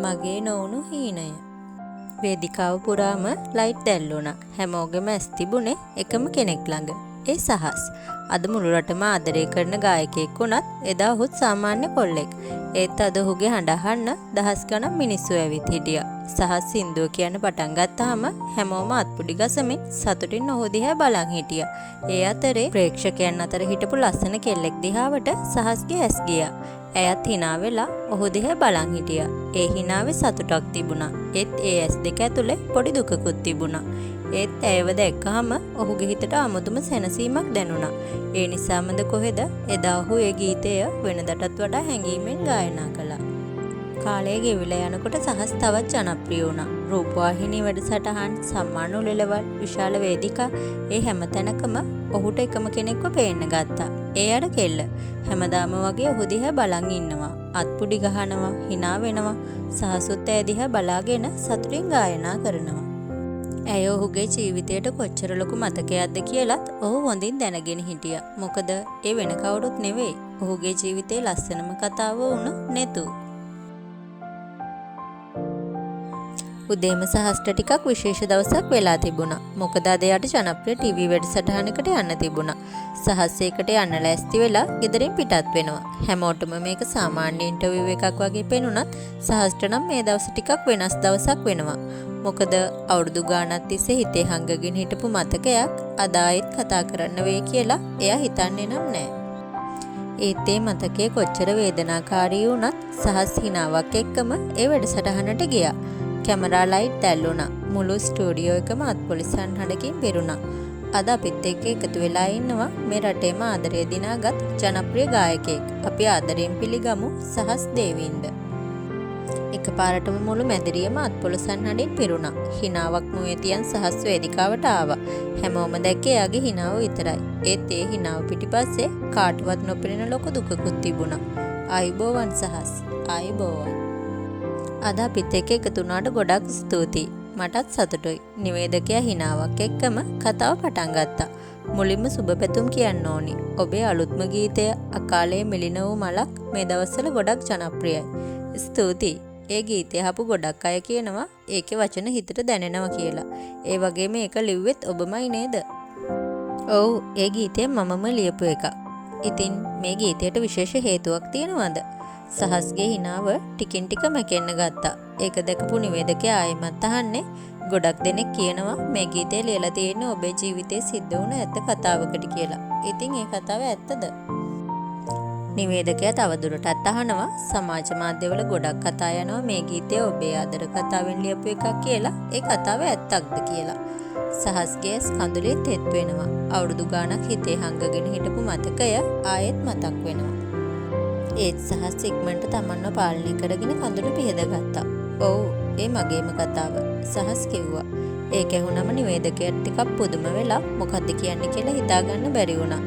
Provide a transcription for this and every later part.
මගේ නොවුණු හීනය. වේදිකාව පුරාම ලයිට් දැල්ලුණා. හැමෝගෙම ඇස් තිබුණේ එකම කෙනෙක් ළඟ. ඒ සහස්. අද මුළු රටම ආදරය කරන ගායකයෙක් වුණත් එදා ඔහුත් සාමාන්‍ය කොල්ලෙක්. ඒත් අද ඔහුගේ හඬ අහන්න දහස් ගණන් මිනිස්සු ඇවිත් හිටියා. සහස් සින්දුව කියන්න පටන් ගත්තාම හැමෝම අත්පුඩි ගසමින් සතුටින් ඔහු දිහා බලන් හිටියා. ඒ අතරේ ප්‍රේක්ෂකයන් අතර හිටපු ලස්සන කෙල්ලෙක් දිහාවට සහස්ගේ ඇස් ගියා. ඇයත් hina වෙලා ඔහු දිහා බලන් හිටියා. ඒ hinaවේ සතුටක් තිබුණා. ඒත් ඒ ඇස් දෙක ඇතුලේ පොඩි දුකකුත් තිබුණා. ඒත් ඇයව දැක්කහම ඔහුගේ හිතට අමුතුම සැනසීමක් දැනුණා. ඒ නිසාමද කොහෙද එදා ඔහු ඒ ගීතය වෙනදටත් වඩා හැඟීමෙන් ගායනා කළා. කාලය ගෙවිලා යනකොට සහස් තවත් ජනප්‍රිය වුණා. රූපවාහිනී වැඩසටහන්, සම්මාන උළෙලවල්, විශාල වේදිකා ඒ හැම තැනකම ඔහුට එකම කෙනෙක්ව පේන්න ගත්තා. ඒ අර කෙල්ල. හැමදාම වගේ ඔහු දිහා බලන් ඉන්නවා. අත්පුඩි ගහනවා, hina වෙනවා. සහසුත් ඇය දිහා බලාගෙන සතුටින් ගායනා කරනවා. ඇය ඔහුගේ ජීවිතයට කොච්චර ලොකු මතකයක්ද කියලත් ඔහු හොඳින් දැනගෙන හිටියා. මොකද ඒ වෙන කවුරුත් නෙවෙයි. ඔහුගේ ජීවිතේ ලස්සනම කතාව වුණු නෙතු. උදේම සහස්ට ටිකක් විශේෂ දවසක් වෙලා තිබුණා. මොකද අද යට ජනප්‍රිය ටීවී වැඩසටහනකට යන්න තිබුණා. සහස් ඒකට යන්න ලෑස්ති වෙලා ගෙදරින් පිටත් වෙනවා. හැමෝටම මේක සාමාන්‍ය ඉන්ටර්විව් එකක් වගේ පෙනුනත් සහස්ට නම් මේ දවස් ටිකක් වෙනස් දවසක් වෙනවා. මොකද අවුරුදු ගාණක් තිස්සේ හිතේ හංගගෙන හිටපු මතකයක් අද ආයෙත් කතා කරන්න වෙයි කියලා එයා හිතන්නේ නම් නෑ. ඒත් ඒ මතකයේ කොච්චර වේදනාකාරී වුණත් සහස් හිනාවක් එක්කම ඒ වැඩසටහනට ගියා. කැමරා ලයිට් දැල්ලුණා. මුළු ස්ටුඩියෝ එකම අත්පොලිසන් හඬකින් පිරුණා. අද අපිත් එක්ක එකතු වෙලා ඉන්නවා මේ රටේම ආදරය දිනාගත් ජනප්‍රිය ගායකයෙක්. අපි ආදරයෙන් පිළිගමු සහස් දේවින්ද. එකපාරටම මුළු මැදිරියම අත්පොලිසන් හඬින් පිරුණා. හිනාවක් මුවේ තියන් සහස් වේදිකාවට ආවා. හැමෝම දැක්කේ එයාගේ හිනාව විතරයි. ඒත් ඒ හිනාව පිටිපස්සේ කාටවත් නොපෙනෙන ලොකු දුකකුත් තිබුණා. ආයුබෝවන් සහස්. ආයුබෝවන්. අද අපිත් එක්ක එකතු වුණාට ගොඩක් ස්තුතියි. මටත් සතුටුයි. නිවේදකයා හිනාවක් එක්කම කතාව පටන් ගත්තා. මුලින්ම සුබ පැතුම් කියන්න ඕනි. ඔබේ අලුත්ම ගීතය අකාලේ මිලින වූ මලක් මේ දවස්වල ගොඩක් ජනප්‍රියයි. ස්තුතියි. ඒ ගීතය අහපු ගොඩක් අය කියනවා ඒකේ වචන හිතට දැනෙනවා කියලා. ඒ වගේම ඒක ලිව්වෙත් ඔබමයි නේද? ඔව්, ඒ ගීතය මමම ලියපු එකක්. ඉතින් මේ ගීතයට විශේෂ හේතුවක් තියෙනවද? සහස්ගේ හිනාව ටිකින් ටික මැකෙන්න ගත්තා. ඒක දැකපු නිවේදකයා ආයෙමත් අහන්නේ ගොඩක් දෙනෙක් කියනවා මේ ගීතය ලියලා තියෙන්නේ ඔබේ ජීවිතේ සිද්ධ වුණ ඇත්ත කතාවකට කියලා. ඉතින් ඒ කතාව ඇත්තද? නිවේදකයා තවදුරටත් අහනවා සමාජ මාධ්‍යවල ගොඩක් කතා යනවා මේ ගීතය ඔබේ ආදර කතාවෙන් ලියපු එකක් කියලා. ඒ කතාව ඇත්තක්ද කියලා. සහස්ගේ කඳුලේ තෙත් වෙනවා. අවුරුදු ගාණක් හිතේ හංගගෙන හිටපු මතකය ආයෙත් මතක් වෙනවා. ඒත් සහස් ඉක්මනට තමන්ව පාලනය කරගෙන කඳුළු පිහදගත්තා. ඔව්, ඒ මගේම කතාව. සහස් කිව්වා. ඒක ඇහුනම නිවේදකයාට ටිකක් පුදුම වෙලා මොකද්ද කියන්නේ කියලා හිතාගන්න බැරි වුණා.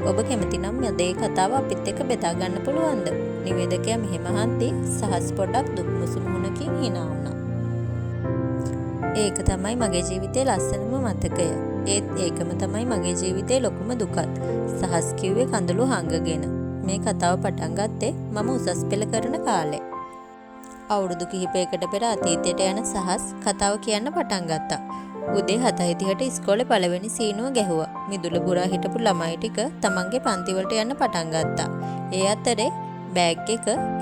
ඔබ කැමති නම් මේ කතාව අපිත් එක්ක බෙදා ගන්න පුළුවන්ද? නිවේදකයා මෙහෙම අහද්දී සහස් පොඩක් දුක් මුසුමුණකින් hina වුණා. ඒක තමයි මගේ ජීවිතේ ලස්සනම මතකය. ඒත් ඒකම තමයි මගේ ජීවිතේ ලොකුම දුකත්. සහස් කිව්වේ කඳුළු හංගගෙන. මේ කතාව පටන් ගත්තේ මම උසස් පෙළ කරන කාලේ. අවුරුදු කිහිපයකට පෙර අතීතයට යන සහස් කතාව කියන්න පටන් ගත්තා. උදේ 7:30ට ඉස්කෝලේ පළවෙනි සීනුව ගැහුවා. මිදුල පුරා හිටපු ළමයි ටික තමන්ගේ පන්ති වලට යන්න පටන් ගත්තා. ඒ අතරේ බෑග්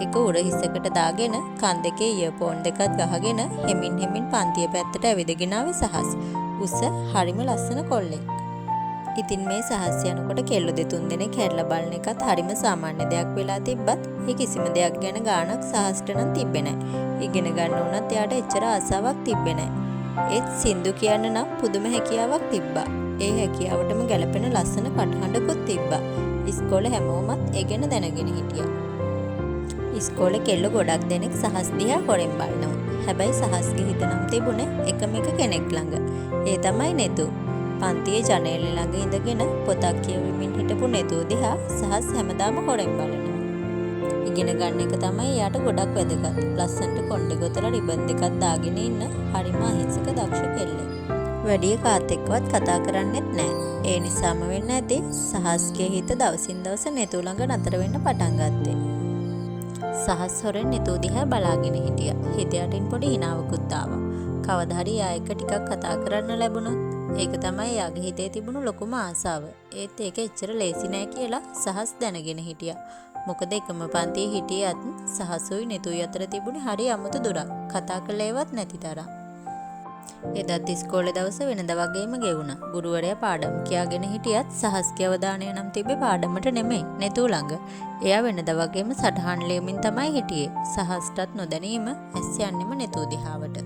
එක උර හිසකට දාගෙන කන් දෙකේ ඉයර්ෆෝන් දෙකක් ගහගෙන හෙමින් හෙමින් පන්තිය පැත්තට ඇවිදගෙන ආවේ සහස්. උස හරිම ලස්සන කොල්ලෙක්. ඉතින් මේ සහස් යනකොට කෙල්ල දෙතුන් දෙනෙක් හැරිලා බලන එකත් හරිම සාමාන්‍ය දෙයක් වෙලා තිබ්බත් ඒ කිසිම දෙයක් ගැන ගාණක් සහස්ට නම් තිබ්බේ නැහැ. ඉගෙන ගන්න උනත් එයාට එච්චර ආසාවක් තිබ්බේ නැහැ. ඒත් සින්දු කියන්න නම් පුදුම හැකියාවක් තිබ්බා. ඒ හැකියාවටම ගැලපෙන ලස්සන කටහඬකුත් තිබ්බා. ඉස්කෝලේ හැමෝමත් ඒ ගැන දැනගෙන හිටියා. ඉස්කෝලේ කෙල්ල ගොඩක් දෙනෙක් සහස් දිහා හොරෙන් බලනවා. හැබැයි සහස්ගේ හිත නම් තිබුණේ එකම එක කෙනෙක් ළඟ. ඒ තමයි නෙතු. පන්තියේ ජනේලෙ ළඟ ඉඳගෙන පොතක් කියවමින් හිටපු නෙතු දිහා සහස් හැමදාම හොරෙන් බලනවා. ඉගෙන ගන්න එක තමයි එයාට ගොඩක් වැදගත්. ලස්සනට කොණ්ඩේ ගොතලා රිබන් දෙකක් දාගෙන ඉන්න හරිම අහිංසක දක්ෂ කෙල්ලෙක්. වැඩි කාත් එක්කවත් කතා කරන්නෙත් නැහැ. ඒ නිසාම වෙන්න ඇති සහස්ගේ හිත දවසින් දවස නෙතු ළඟ නතර වෙන්න පටන් ගත්තේ. සහස් හොරෙන් නෙතූ දිහා බලාගෙන හිටියා. හිත යටින් පොඩි හිනාවකුත් ආවා. කවදා හරි ආ එක ටිකක් කතා කරන්න ලැබුණොත් ඒක තමයි එයාගේ හිතේ තිබුණු ලොකුම ආසාව. ඒත් ඒක එච්චර ලේසි නෑ කියලා සහස් දැනගෙන හිටියා. මොකද එකම පන්තියේ හිටියත් සහසුයි නෙතුයි අතර තිබුණේ හරි අමුතු දුරක්. කතා කළේවත් නැති තරම්. එදත් ඉස්කෝලේ දවස වෙනද වගේම ගෙවුණා. ගුරුවරයා පාඩම් කියාගෙන හිටියත් සහස්ගේ අවධානය නම් තිබ්බේ පාඩමට නෙමෙයි නෙතු ළඟ. එයා වෙනද වගේම සටහන් ලියමින් තමයි හිටියේ. සහස්ටත් නොදැනීම ඇස් යන්නෙම නෙතු දිහාවට.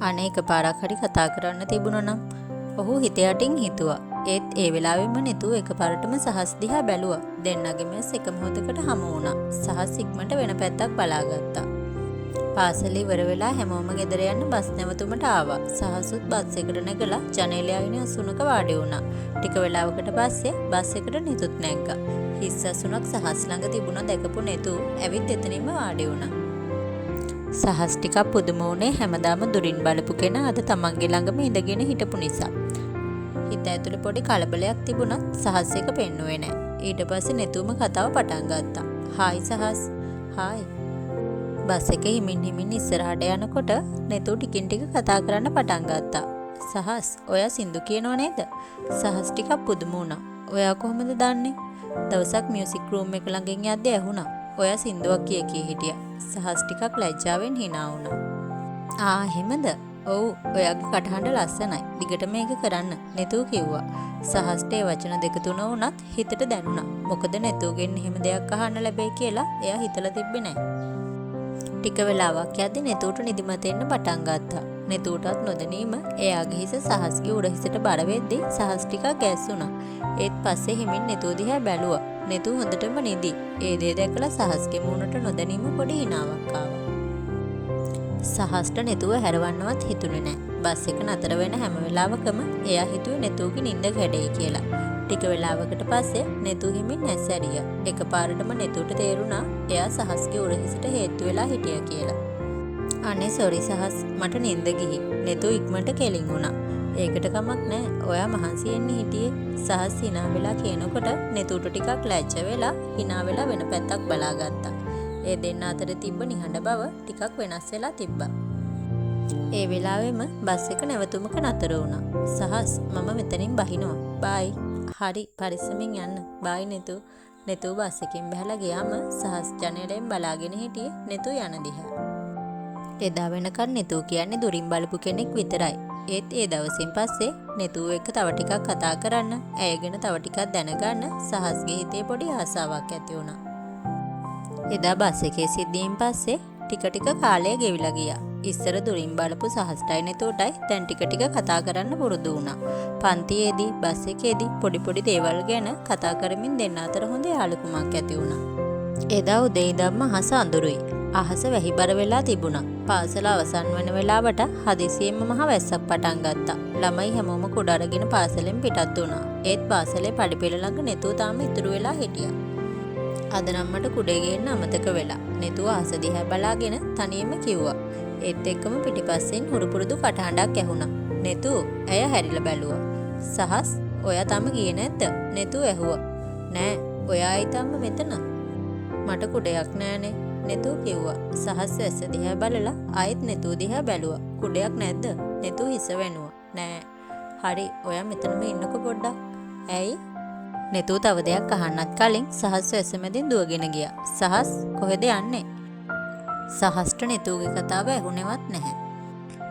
අනේක පාරක් හරි කතා කරන්න තිබුණා නම් ඔහු හිත යටින් හිතුවා. ඒත් ඒ වෙලාවෙම නෙතු එකපාරටම සහස් දිහා බැලුවා. දෙන්නගෙම එක මොහොතකට හමු වුණා. සහස් ඉක්මනට වෙන පැත්තක් බලාගත්තා. පාසල ඉවර වෙලා හැමෝම ගෙදර යන්න බස් නැවතුමට ආවා. සහසුත් බස් එකට නැගලා ජනේලය අයිනේ අසුනක වාඩි වුණා. ටික වෙලාවකට පස්සේ බස් එකට නෙතුත් නැග්ගා. හිස් අසුනක් සහස් ළඟ තිබුණා දැකපු නෙතු ඇවිත් එතනින්ම වාඩි වුණා. සහස් ටිකක් පුදුම වුණේ හැමදාම දුරින් බලපු කෙනා අද තමන්ගේ ළඟම ඉඳගෙන හිටපු නිසා. හිත ඇතුලේ පොඩි කලබලයක් තිබුණත් සහස් එක පෙන්නුවේ නැහැ. ඊට පස්සේ නෙතුම කතාව පටන් ගත්තා. "හායි සහස්." "හායි." බස් එකේ හිමින් ඉස්සරහට යනකොට නෙතු ටිකින් ටික කතා කරන්න පටන් ගත්තා. "සහස්, ඔයා සින්දු කියනව නේද?" සහස් ටිකක් පුදුම වුණා. "ඔයා කොහොමද දන්නේ?" දවසක් මියුසික් රූම් එක ළඟින් යද්දී ඇහුණා. "ඔයා සින්දුවක් කිය හිටියා." සහස් ටිකක් ලැජ්ජාවෙන් hina වුණා. "ආ, එහෙමද? ඔව්, ඔයාගේ කටහඬ ලස්සනයි. දිගටම මේක කරන්න." නෙතු කිව්වා. සහස්ට ඒ වචන දෙක තුන වුණත් හිතට දැනුණා. මොකද නෙතුගෙන් එහෙම දෙයක් අහන්න ලැබෙයි කියලා එයා හිතලා තිබ්බේ නැහැ. ටික වෙලාවක් යද්දී නෙතුට නිදිමත එන්න පටන් ගත්තා. නෙතුටත් නොදැනීම එයාගේ හිස සහස්ගේ උඩ හිසට බර වෙද්දී සහස් ටිකක් ගැස්සුණා. ඒත් පස්සේ හිමින් නෙතු දිහා බැලුවා. නෙතු හොඳටම නිදි. ඒ දේ දැකලා සහස්ගේ මූණට නොදැනීම පොඩි හිනාවක් ආවා. සහස්ට නෙතුව හැරවන්නවත් හිතුනේ නැහැ. බස් එක නතර වෙන හැම වෙලාවකම එයා හිතුවේ නෙතුගේ නිින්ද කැඩෙයි කියලා. ටික වෙලාවකට පස්සේ නෙතු හිමින් ඇස් ඇරියා. එකපාරටම නෙතුට තේරුණා එයා සහස්ගේ උරහිසට හේතු වෙලා හිටියා කියලා. "අනේ සෝරි සහස්, මට නිින්ද ගිහි." නෙතු ඉක්මනට කෙලින් වුණා. "ඒකට කමක් නැහැ. ඔයා මහන්සියෙන් හිටියේ." සහස් hina වෙලා කියනකොට නෙතුට ටිකක් ලැජ්ජ වෙලා hina වෙලා වෙන පැත්තක් බලාගත්තා. ඒ දෙන්න අතර තිබ්බ නිහඬ බව ටිකක් වෙනස් වෙලා තිබ්බා. ඒ වෙලාවෙම බස් එක නැවතුමක නතර වුණා. "සහස්, මම මෙතනින් බහිනවා. බයි." "හරි, පරිස්සමින් යන්න. බයි නෙතු." නෙතු බස් එකෙන් බහලා ගියාම සහස් ජනේලයෙන් බලාගෙන හිටියේ නෙතු යන දිහා. එදා වෙනකන් නෙතු කියන්නේ දුරින් බලපු කෙනෙක් විතරයි. ඒත් ඒ දවසින් පස්සේ නෙතු එක්ක තව ටිකක් කතා කරන්න, ඇය ගැන තව ටිකක් දැනගන්න සහස්ගේ හිතේ පොඩි ආසාවක් ඇති වුණා. එදා බස් එකේ සිද්ධියෙන් පස්සේ ටික කාලය ගෙවිලා ගියා. ඉස්සර දුරින් බලපු සහස්ටයි නෙතුටයි දැන් ටික කතා කරන්න පුරුදු වුණා. පන්තියේදී බස් එකේදී පොඩි දේවල් ගැන කතා කරමින් දෙන්න අතර හොඳ යාළුකමක් ඇති වුණා. එදා උදේ ඉඳන්ම අහස අඳුරුයි. අහස වැහිබර වෙලා තිබුණා. පාසල අවසන් වෙන වෙලාවට හදිසියෙන්ම මහ වැස්සක් පටන් ගත්තා. ළමයි හැමෝම කුඩ අරගෙන පාසලෙන් පිටත් වුණා. ඒත් පාසලේ පඩිපෙළ ළඟ නෙතු තාම ඉතුරු වෙලා හිටියා. අද නම් මට කුඩේ ගේන්න අමතක වෙලා. නෙතුව අහස දිහා බලාගෙන තනියම කිව්වා. ඒත් එක්කම පිටිපස්සෙන් හුරුපුරුදු කටහඬක් ඇහුණා. "නෙතු." ඇය හැරිලා බැලුවා. "සහස්, ඔයා තාම ගියේ නැද්ද?" නෙතු ඇහුවා. "නෑ, ඔයා ආයි තාම මෙතන?" "මට කුඩයක් නෑනේ." නෙතු කිව්වා. සහස් ඇස දිහා බලලා ආයෙත් නෙතු දිහා බැලුවා. "කුඩයක් නැද්ද?" නෙතු හිස වැනුවා. "නෑ." "හරි, ඔයා මෙතනම ඉන්නකෝ පොඩ්ඩක්." "ඇයි?" නෙතු තව දෙයක් අහන්නත් කලින් සහස් ඇස මැදින් දුවගෙන ගියා. "සහස්, කොහෙද යන්නේ?" සහස්ට නෙතුගේ කතාව ඇහුණෙවත් නැහැ.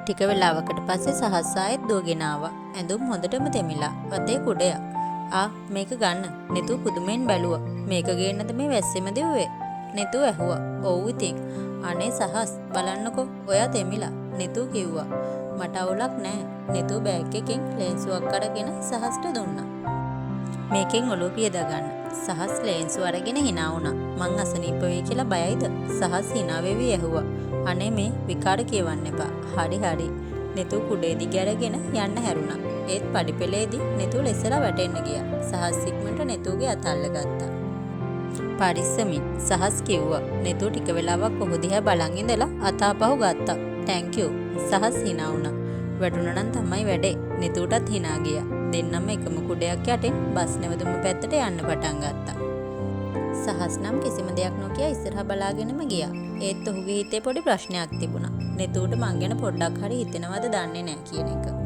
ටික වෙලාවකට පස්සේ සහස් ආයෙත් දුවගෙන ආවා. ඇඳුම් හොඳටම තෙමිලා. වතේ කුඩයක්. "ආ, මේක ගන්න." නෙතු පුදුමෙන් බැලුවා. "මේක ගේන්නද මේ වැස්සෙම දෙව්වේ?" නෙතු ඇහුවා. "ඔව් ඉතින්." "අනේ සහස්, බලන්නකෝ, ඔයා තෙමිලා." නෙතු කිව්වා. "මට අවුලක් නෑ." නෙතු බෑග් එකෙන් ලේන්සුවක් අරගෙන සහස්ට දුන්නා. "මේකෙන් ඔලුව පියදා ගන්න." සහස් ලේන්සුව අරගෙන hina වුණා. "මං අසනීප වෙයි කියලා බයයිද?" සහස් hina වෙවි ඇහුවා. "අනේ මේ විකාර කියවන්න එපා." "හරි." නෙතු කුඩේ දිග අරගෙන යන්න හැරුණා. ඒත් පඩිපෙළේදී නෙතු ලෙසලා වැටෙන්න ගියා. සහස් ඉක්මනට නෙතුගේ අත අල්ලගත්තා. "පරිස්සමින්." සහස් කිව්වා. නෙතු ටික වෙලාවක් ඔහු දිහා බලන් ඉඳලා අත අපහු ගත්තා. "Thank you." සහස් hina වුණා. "වැටුණා නම් තමයි වැඩේ." නෙතුටත් hina ගියා. දෙන්නම එකම කුඩයක් යටින් බස් නැවතුම පැත්තට යන්න පටන් ගත්තා. සහස් නම් කිසිම දෙයක් නොකිය ඉස්සරහා බලාගෙනම ගියා. ඒත් ඔහුගේ හිතේ පොඩි ප්‍රශ්නයක් තිබුණා. නෙතුට මං ගැන පොඩ්ඩක් හරි හිතෙනවද දන්නේ නැහැ කියන එක.